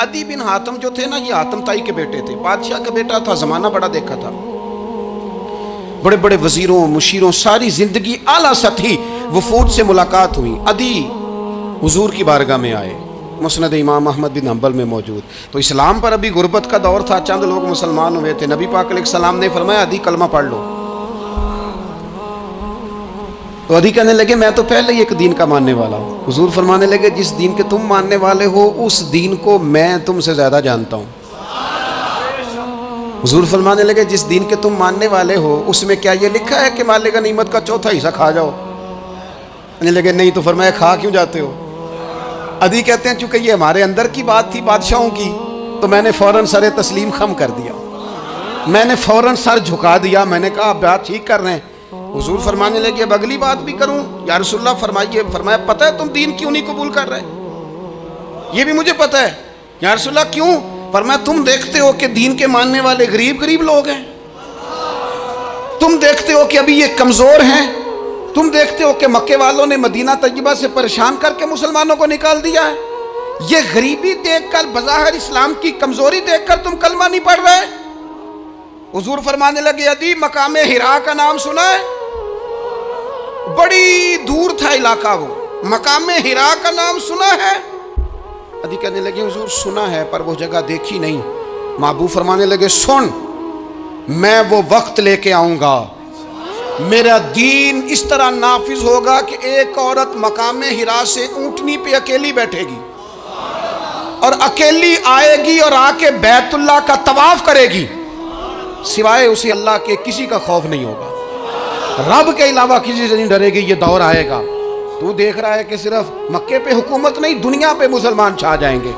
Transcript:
अदी बिन हातम जो थे ना, ये हातम ताई के बेटे थे, बादशाह का बेटा था, जमाना बड़ा देखा था, बड़े बड़े वजीरों मुशीरों, सारी जिंदगी आला सतही वफूद से मुलाकात हुई। अदी हुजूर की बारगाह में आए, मुस्नद इमाम अहमद बिन हंबल में मौजूद। तो इस्लाम पर अभी गुर्बत का दौर था, चंद लोग मुसलमान हुए थे। नबी पाक अलैहिस्सलाम ने फरमाया अदी कलमा पढ़ लो। तो अदी कहने लगे मैं तो पहले ही एक दीन का मानने वाला हूँ। हुजूर फरमाने लगे जिस दीन के तुम मानने वाले हो उस दीन को मैं तुमसे ज़्यादा जानता हूँ। हुजूर फरमाने लगे जिस दीन के तुम मानने वाले हो उसमें क्या ये लिखा है कि मालिक गनीमत का चौथा हिस्सा खा जाओ? कहने लगे नहीं। तो फरमाया खा क्यों जाते हो? अदी कहते हैं चूंकि ये हमारे अंदर की बात थी बादशाहों की, तो मैंने फ़ौरन सर तस्लीम खम कर दिया, मैंने फ़ौरन सर झुका दिया। मैंने कहा आप बात ठीक कर रहे हैं। हुजूर फरमाने लगे अब अगली बात भी करूं या रसूलुल्लाह? फरमाइए। फरमाया पता है तुम दीन क्यों नहीं कबूल कर रहे? ये भी मुझे पता है। या रसूलुल्लाह क्यों? फरमाया तुम देखते हो कि दीन के मानने वाले गरीब गरीब लोग हैं, तुम देखते हो कि अभी ये कमज़ोर हैं, तुम देखते हो कि मक्के वालों ने मदीना तैयबा से परेशान करके मुसलमानों को निकाल दिया है। ये गरीबी देखकर, बज़ाहिर इस्लाम की कमज़ोरी देखकर तुम कलमा नहीं पढ़ रहे। हुजूर फरमाने लगे अदी मकामे हिरा का नाम सुना है? बड़ी दूर था इलाका वो, मकामे हिरा का नाम सुना है? अदी कहने लगे हुजूर सुना है पर वो जगह देखी नहीं। महबूब फरमाने लगे सुन, मैं वो वक्त लेके आऊंगा, मेरा दीन इस तरह नाफिज होगा कि एक औरत मकामे हिरा से ऊंटनी पे अकेली बैठेगी और अकेली आएगी और आके बैतुल्लाह का तवाफ करेगी, सिवाय उसे अल्लाह के किसी का खौफ नहीं होगा, रब के अलावा किसी से नहीं डरेगी। ये दौर आएगा। तू देख रहा है कि सिर्फ मक्के पे हुकूमत नहीं, दुनिया पे मुसलमान छा जाएंगे।